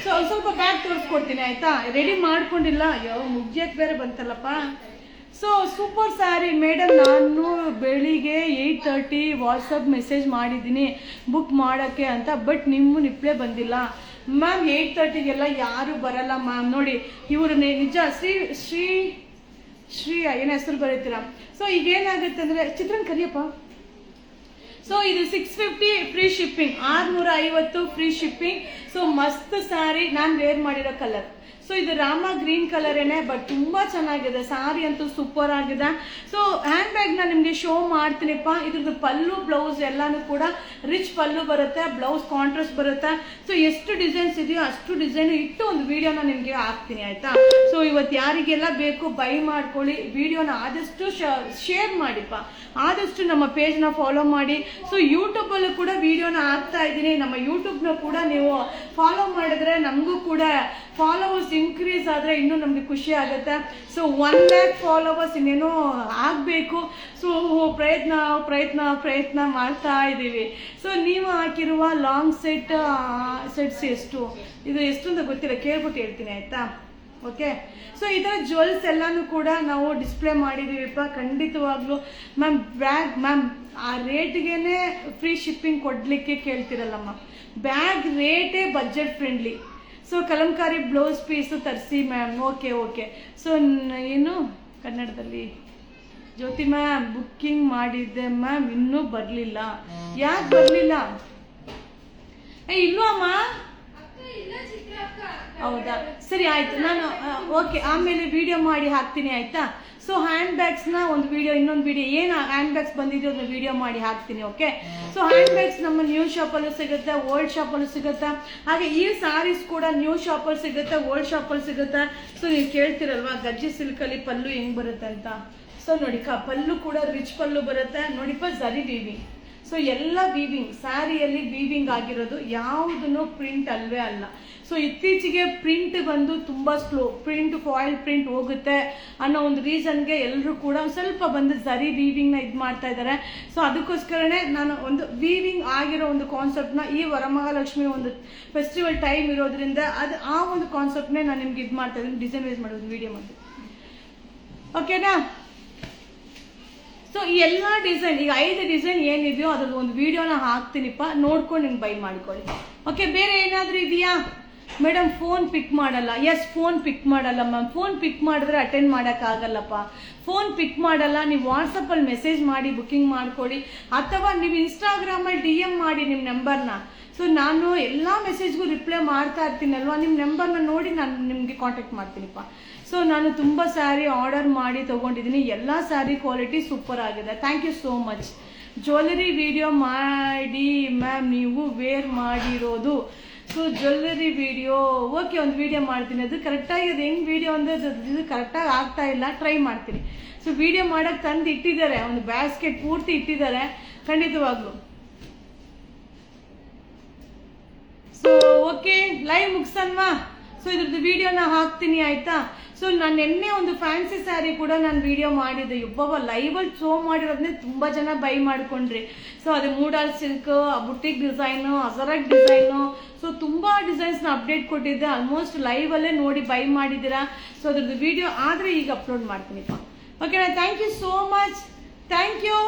ಸೊ ಸ್ವಲ್ಪ ಬ್ಯಾಗ್ ತೋರಿಸ್ಕೊಡ್ತೀನಿ ಆಯ್ತಾ? ರೆಡಿ ಮಾಡ್ಕೊಂಡಿಲ್ಲ. ಅಯ್ಯೋ, ಮುಗ್ಯಕ್ಕೆ ಬೇರೆ ಬಂತಲ್ಲಪ್ಪ. So super sari madam. ನಾನು ಬೆಳಿಗ್ಗೆ 8:30 ವಾಟ್ಸಪ್ ಮೆಸೇಜ್ ಮಾಡಿದ್ದೀನಿ ಬುಕ್ ಮಾಡೋಕ್ಕೆ ಅಂತ, ಬಟ್ ನಿಮ್ಮ ರಿಪ್ಲೈ ಬಂದಿಲ್ಲ ಮ್ಯಾಮ್. 8:30ಗೆಲ್ಲ ಯಾರು ಬರಲ್ಲ ಮ್ಯಾಮ್. ನೋಡಿ, ಇವರು ನಿಜ ಶ್ರೀ ಏನು ಹೆಸರು ಬರೀತೀರಾ? ಸೊ ಈಗೇನಾಗುತ್ತೆ ಅಂದರೆ, ಚಿತ್ರನ್ ಕರಿಯಪ್ಪ. ಸೊ ಇದು 650 free shipping, 650 free shipping. So ಮಸ್ತ್ ಸ್ಯಾರಿ. ನಾನು ವೇರ್ ಮಾಡಿರೋ ಕಲರ್. ಸೊ ಇದು ರಾಮ ಗ್ರೀನ್ ಕಲರ್ ಏನೇ, ಬಟ್ ತುಂಬಾ ಚೆನ್ನಾಗಿದೆ. ಸಾರಿ ಅಂತೂ ಸೂಪರ್ ಆಗಿದೆ. ಸೊ ಹ್ಯಾಂಡ್ ಬ್ಯಾಗ್ ನ ನಿಮ್ಗೆ ಶೋ ಮಾಡ್ತೀನಿಪ್ಪ. ಇದ್ರದ್ದು ಪಲ್ಲು ಬ್ಲೌಸ್ ಎಲ್ಲಾನು ಕೂಡ ರಿಚ್ ಪಲ್ಲು ಬರುತ್ತೆ, ಬ್ಲೌಸ್ ಕಾಂಟ್ರಾಸ್ಟ್ ಬರುತ್ತೆ. ಸೊ ಎಷ್ಟು ಡಿಸೈನ್ಸ್ ಇದೆಯೋ ಅಷ್ಟು ಡಿಸೈನ್ ಇಟ್ಟು ಒಂದು ವಿಡಿಯೋನ ನಿಮ್ಗೆ ಹಾಕ್ತೀನಿ ಆಯ್ತಾ? ಸೊ ಇವತ್ತು ಯಾರಿಗೆಲ್ಲ ಬೇಕು ಬೈ ಮಾಡ್ಕೊಳ್ಳಿ. ವಿಡಿಯೋನ ಆದಷ್ಟು ಶೇರ್ ಮಾಡಿಪ್ಪ, ಆದಷ್ಟು ನಮ್ಮ ಪೇಜ್ನ ಫಾಲೋ ಮಾಡಿ. ಸೊ ಯೂಟ್ಯೂಬಲ್ಲೂ ಕೂಡ ವಿಡಿಯೋನ ಹಾಕ್ತಾ ಇದ್ದೀನಿ. ನಮ್ಮ ಯೂಟ್ಯೂಬ್ನ ಕೂಡ ನೀವು ಫಾಲೋ ಮಾಡಿದ್ರೆ ನಮಗೂ ಕೂಡ ಫಾಲೋವರ್ಸ್ ಇನ್ಕ್ರೀಸ್ ಆದರೆ ಇನ್ನೂ ನಮಗೆ ಖುಷಿ ಆಗುತ್ತೆ. ಸೊ 1 lakh ಫಾಲೋವರ್ಸ್ ಇನ್ನೇನೋ ಆಗಬೇಕು. ಸೊ ಪ್ರಯತ್ನ ಮಾಡ್ತಾ ಇದ್ದೀವಿ. ಸೊ ನೀವು ಹಾಕಿರುವ ಲಾಂಗ್ ಸೆಟ್ಸ್ ಎಷ್ಟು ಅಂತ ಗೊತ್ತಿಲ್ಲ, ಕೇಳ್ಬಿಟ್ಟು ಹೇಳ್ತೀನಿ ಆಯ್ತಾ? ಓಕೆ. ಸೊ ಈ ಥರ ಜ್ಯುವೆಲ್ಸ್ ಎಲ್ಲಾನು ಕೂಡ ನಾವು ಡಿಸ್ಪ್ಲೇ ಮಾಡಿದ್ದೀವಿಪ್ಪ. ಖಂಡಿತವಾಗ್ಲೂ ಮ್ಯಾಮ್ ಮ್ಯಾಮ್ ಆ ರೇಟ್ಗೆನೆ ಫ್ರೀ ಶಿಪ್ಪಿಂಗ್ ಕೊಡಲಿಕ್ಕೆ ಕೇಳ್ತಿರಲ್ಲಮ್ಮ. ಬ್ಯಾಗ್ ರೇಟೇ budget friendly. So Kalamkari blouse piece ತರಿಸಿ ಮ್ಯಾಮ್. ಓಕೆ. ಸೊ ಏನು ಕನ್ನಡದಲ್ಲಿ ಜ್ಯೋತಿ ಮ್ಯಾಮ್ ಬುಕ್ಕಿಂಗ್ ಮಾಡಿದ್ದೆ ಮ್ಯಾಮ್, ಇನ್ನೂ ಬರಲಿಲ್ಲ. ಯಾಕೆ ಬರಲಿಲ್ಲ? ಇಲ್ವಾ ಅಮ್ಮ? ಹೌದಾ, ಸರಿ ಆಯ್ತು. ನಾನು ಓಕೆ, ಆಮೇಲೆ ವಿಡಿಯೋ ಮಾಡಿ ಹಾಕ್ತೀನಿ ಆಯ್ತಾ? ಸೊ ಹ್ಯಾಂಡ್ ಬ್ಯಾಗ್ಸ್ನ ಒಂದು ವಿಡಿಯೋ, ಇನ್ನೊಂದು ವಿಡಿಯೋ ಏನು ಹ್ಯಾಂಡ್ ಬ್ಯಾಗ್ಸ್ ಬಂದಿದೆಯೋ ಅದನ್ನ ವಿಡಿಯೋ ಮಾಡಿ ಹಾಕ್ತೀನಿ. ಓಕೆ. ಸೊ ಹ್ಯಾಂಡ್ ಬ್ಯಾಗ್ಸ್ ನಮ್ಮ ನ್ಯೂ ಶಾಪಲ್ಲೂ ಸಿಗುತ್ತೆ, ಓಲ್ಡ್ ಶಾಪಲ್ಲೂ ಸಿಗುತ್ತೆ. ಹಾಗೆ ಈ ಸಾರೀಸ್ ಕೂಡ ನ್ಯೂ ಶಾಪಲ್ಲಿ ಸಿಗುತ್ತೆ, ಓಲ್ಡ್ ಶಾಪಲ್ಲಿ ಸಿಗುತ್ತೆ. ಸೊ ನೀವು ಕೇಳ್ತಿರಲ್ವಾ ಗಜ್ಜಿ ಸಿಲ್ಕಲ್ಲಿ ಪಲ್ಲು ಹೆಂಗ್ ಬರುತ್ತೆ ಅಂತ. ಸೊ ನೋಡಿ, ಪಲ್ಲು ಕೂಡ ರಿಚ್ ಪಲ್ಲು ಬರುತ್ತೆ ನೋಡಿಪ್ಪ, ಜರಿ ವೀವಿಂಗ್. ಸೊ ಎಲ್ಲ ವೀವಿಂಗ್, ಸ್ಯಾರಿಯಲ್ಲಿ ವೀವಿಂಗ್ ಆಗಿರೋದು, ಯಾವುದನ್ನು ಪ್ರಿಂಟ್ ಅಲ್ವೇ ಅಲ್ಲ. ಸೊ ಇತ್ತೀಚೆಗೆ ಪ್ರಿಂಟ್ ಬಂದು ತುಂಬ ಸ್ಲೋ, ಪ್ರಿಂಟ್ ಫಾಯಿಲ್ ಪ್ರಿಂಟ್ ಹೋಗುತ್ತೆ ಅನ್ನೋ ಒಂದು ರೀಸನ್ಗೆ ಎಲ್ಲರೂ ಕೂಡ ಸ್ವಲ್ಪ ಬಂದು ಜರಿ ವೀವಿಂಗ್ನ ಇದು ಮಾಡ್ತಾ ಇದ್ದಾರೆ. ಸೊ ಅದಕ್ಕೋಸ್ಕರನೇ ನಾನು ಒಂದು ವೀವಿಂಗ್ ಆಗಿರೋ ಒಂದು ಕಾನ್ಸೆಪ್ಟ್ನ ಈ ವರಮಹಾಲಕ್ಷ್ಮಿ ಒಂದು ಫೆಸ್ಟಿವಲ್ ಟೈಮ್ ಇರೋದ್ರಿಂದ ಆ ಒಂದು ಕಾನ್ಸೆಪ್ಟ್ನೇ ನಾನು ನಿಮ್ಗೆ ಇದು ಮಾಡ್ತಾ ಇದ್ದೀನಿ, ಡಿಸೈನ್ ವೈಸ್ ಮಾಡೋದು ವಿಡಿಯೋ ಮಾಡಿ. ಓಕೆನಾ? ಸೊ ಈ ಎಲ್ಲ ಡಿಸೈನ್, ಈಗ 5 ಡಿಸೈನ್ ಏನಿದೆಯೋ ಅದ್ರದ್ದು ಒಂದು ವಿಡಿಯೋನ ಹಾಕ್ತೀನಿಪ್ಪ, ನೋಡ್ಕೊಂಡು ನಿಮ್ಗೆ ಬೈ ಮಾಡ್ಕೊಳ್ಳಿ. ಓಕೆ. ಬೇರೆ ಏನಾದರೂ ಇದೆಯಾ ಮೇಡಮ್? ಫೋನ್ ಪಿಕ್ ಮಾಡಲ್ಲ. ಎಸ್, ಫೋನ್ ಪಿಕ್ ಮಾಡಲ್ಲ ಮ್ಯಾಮ್. ಫೋನ್ ಪಿಕ್ ಮಾಡಿದ್ರೆ ಅಟೆಂಡ್ ಮಾಡೋಕ್ಕಾಗಲ್ಲಪ್ಪ. ಫೋನ್ ಪಿಕ್ ಮಾಡಲ್ಲ. ನೀವು ವಾಟ್ಸಪ್ಪಲ್ಲಿ ಮೆಸೇಜ್ ಮಾಡಿ ಬುಕ್ಕಿಂಗ್ ಮಾಡ್ಕೊಳ್ಳಿ, ಅಥವಾ ನೀವು ಇನ್ಸ್ಟಾಗ್ರಾಮಲ್ಲಿ DM ಮಾಡಿ ನಿಮ್ಮ ನಂಬರ್ನ. ಸೊ ನಾನು ಎಲ್ಲ ಮೆಸೇಜ್ಗೂ ರಿಪ್ಲೈ ಮಾಡ್ತಾ ಇರ್ತೀನಲ್ವಾ, ನಿಮ್ಮ ನಂಬರ್ನ ನೋಡಿ ನಾನು ನಿಮಗೆ ಕಾಂಟ್ಯಾಕ್ಟ್ ಮಾಡ್ತೀನಿಪ್ಪ. ಸೊ ನಾನು ತುಂಬ ಸ್ಯಾರಿ ಆರ್ಡರ್ ಮಾಡಿ ತೊಗೊಂಡಿದ್ದೀನಿ. ಎಲ್ಲ ಸ್ಯಾರಿ ಕ್ವಾಲಿಟಿ ಸೂಪರ್ ಆಗಿದೆ. Thank you so much. Jewellery video ಮಾಡಿ ಮ್ಯಾಮ್, ನೀವು ವೇರ್ ಮಾಡಿರೋದು. ಸೊ ಜ್ಯುವೆಲ್ಲರಿ ವಿಡಿಯೋ ಓಕೆ, ಒಂದು ವಿಡಿಯೋ ಮಾಡ್ತೀನಿ. ಅದು ಕರೆಕ್ಟಾಗಿ ಅದು ಹೆಂಗೆ ವಿಡಿಯೋ ಅಂದರೆ ಇದು ಕರೆಕ್ಟಾಗಿ ಆಗ್ತಾ ಇಲ್ಲ, ಟ್ರೈ ಮಾಡ್ತೀನಿ. ಸೊ ವಿಡಿಯೋ ಮಾಡೋಕ್ಕೆ ತಂದು ಇಟ್ಟಿದ್ದಾರೆ, ಒಂದು ಬ್ಯಾಸ್ಕೆಟ್ ಪೂರ್ತಿ ಇಟ್ಟಿದ್ದಾರೆ ಖಂಡಿತವಾಗ್ಲು. ಸೊ ಓಕೆ, ಲೈವ್ ಮುಗಿಸಲ್ವಾ? ಸೊ ಇದ್ರದ್ದು ವಿಡಿಯೋನ ಹಾಕ್ತೀನಿ ಆಯ್ತಾ? ಸೊ ನಾನು ನಿನ್ನೆ ಒಂದು ಫ್ಯಾನ್ಸಿ ಸ್ಯಾರಿ ಕೂಡ ನಾನು ವಿಡಿಯೋ ಮಾಡಿದ್ದೆ. ಒಬ್ಬೊಬ್ಬ ಲೈವಲ್ಲಿ ಶೋ ಮಾಡಿರೋದನ್ನೇ ತುಂಬ ಜನ ಬೈ ಮಾಡ್ಕೊಂಡ್ರಿ. ಸೊ ಅದು modal silk, boutique design, Ajrak design, so ತುಂಬ ಡಿಸೈನ್ಸ್ನ ಅಪ್ಡೇಟ್ ಕೊಟ್ಟಿದ್ದೆ. ಆಲ್ಮೋಸ್ಟ್ ಲೈವಲ್ಲೇ ನೋಡಿ ಬೈ ಮಾಡಿದ್ದೀರಾ. ಸೊ ಅದ್ರದ್ದು ವಿಡಿಯೋ ಆದರೆ ಈಗ ಅಪ್ಲೋಡ್ ಮಾಡ್ತೀನಿಪ್ಪ. ಓಕೆನಾ? Thank you so much. Thank you.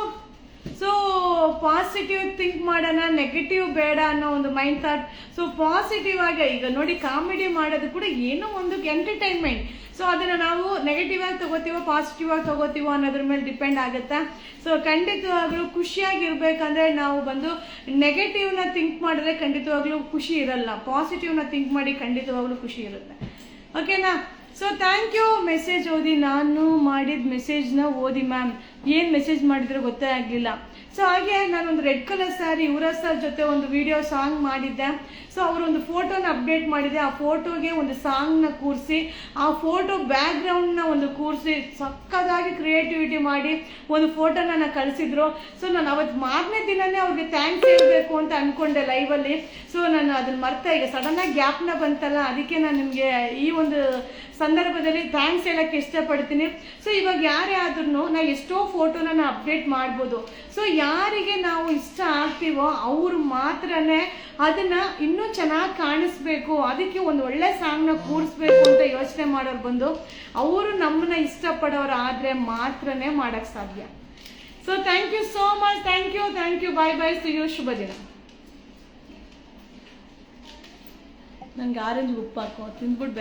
So positive think ಮಾಡೋಣ, ನೆಗೆಟಿವ್ ಬೇಡ ಅನ್ನೋ ಒಂದು ಮೈಂಡ್ ಥಾಟ್. ಸೊ ಪಾಸಿಟಿವ್ ಆಗಿ ಈಗ ನೋಡಿ ಕಾಮಿಡಿ ಮಾಡೋದು ಕೂಡ ಏನೋ ಒಂದು ಎಂಟರ್ಟೈನ್ಮೆಂಟ್. ಸೊ ಅದನ್ನ ನಾವು ನೆಗೆಟಿವ್ ಆಗಿ ತಗೋತೀವೋ ಪಾಸಿಟಿವ್ ಆಗಿ ತಗೋತೀವೋ ಅನ್ನೋದ್ರ ಮೇಲೆ ಡಿಪೆಂಡ್ ಆಗುತ್ತಾ. ಸೊ ಖಂಡಿತವಾಗ್ಲೂ ಖುಷಿಯಾಗಿರ್ಬೇಕಂದ್ರೆ ನಾವು ಬಂದು ನೆಗೆಟಿವ್ನ ಥಿಂಕ್ ಮಾಡಿದ್ರೆ ಖಂಡಿತವಾಗ್ಲೂ ಖುಷಿ ಇರಲ್ಲ, ಪಾಸಿಟಿವ್ನ ಥಿಂಕ್ ಮಾಡಿ ಖಂಡಿತವಾಗ್ಲೂ ಖುಷಿ ಇರುತ್ತೆ. ಓಕೆನಾ? So thank you. ಮೆಸೇಜ್ ಓದಿ, ನಾನು ಮಾಡಿದ ಮೆಸೇಜ್ನ ಓದಿ ಮ್ಯಾಮ್. ಏನು ಮೆಸೇಜ್ ಮಾಡಿದ್ರೆ ಗೊತ್ತೇ ಆಗಲಿಲ್ಲ. ಸೊ ಹಾಗೆ ನಾನೊಂದು red colour sari Yuvaraj sir ಜೊತೆ ಒಂದು ವಿಡಿಯೋ ಸಾಂಗ್ ಮಾಡಿದ್ದೆ. ಸೊ ಅವರೊಂದು ಫೋಟೋನ ಅಪ್ಡೇಟ್ ಮಾಡಿದೆ. ಆ ಫೋಟೋಗೆ ಒಂದು ಸಾಂಗ್ನ ಕೂರಿಸಿ, ಆ ಫೋಟೋ ಬ್ಯಾಕ್ಗ್ರೌಂಡ್ನ ಒಂದು ಕೂರಿಸಿ ಸಕ್ಕದಾಗಿ ಕ್ರಿಯೇಟಿವಿಟಿ ಮಾಡಿ ಒಂದು ಫೋಟೋನ ನಾನು ಕಳಿಸಿದ್ರು. ಸೊ ನಾನು ಅವತ್ತು ಮಾರನೇ ದಿನನೇ ಅವ್ರಿಗೆ ಥ್ಯಾಂಕ್ಸ್ ಹೇಳಬೇಕು ಅಂತ ಅಂದ್ಕೊಂಡೆ ಲೈವಲ್ಲಿ. ಸೊ ನಾನು ಅದನ್ನ ಮರ್ತೆ, ಈಗ ಸಡನ್ನಾಗಿ ಗ್ಯಾಪ್ನ ಬಂತಲ್ಲ, ಅದಕ್ಕೆ ನಾನು ನಿಮಗೆ ಈ ಒಂದು ಸಂದರ್ಭದಲ್ಲಿ ಥ್ಯಾಂಕ್ಸ್ ಹೇಳಕ್ಕೆ ಇಷ್ಟಪಡ್ತೀನಿ. ಸೊ ಇವಾಗ ಯಾರೇ ಆದ್ರೂ ನಾವು ಎಷ್ಟೋ ಫೋಟೋನ ನಾವು ಅಪ್ಡೇಟ್ ಮಾಡ್ಬೋದು. ಸೊ ಯಾರಿಗೆ ನಾವು ಇಷ್ಟ ಆಗ್ತೀವೋ ಅವ್ರು ಮಾತ್ರನೇ ಅದನ್ನ ಇನ್ನೂ ಚೆನ್ನಾಗಿ ಕಾಣಿಸ್ಬೇಕು, ಅದಕ್ಕೆ ಒಂದು ಒಳ್ಳೆ ಸಾಂಗ್ನ ಕೂರಿಸ್ಬೇಕು ಅಂತ ಯೋಚನೆ ಮಾಡೋರು ಬಂದು ಅವರು ನಮ್ಮನ್ನ ಇಷ್ಟಪಡೋರು ಆದ್ರೆ ಮಾತ್ರನೇ ಮಾಡಕ್ ಸಾಧ್ಯ. So thank you so much. Thank you. Bye bye. See you. ಶುಭ ದಿನ. ನಂಗೆ ಆರೆಂಜ್ ಉಪ್ಪು ಹಾಕೋ ತಿಂದ್ಬಿಟ್ಟು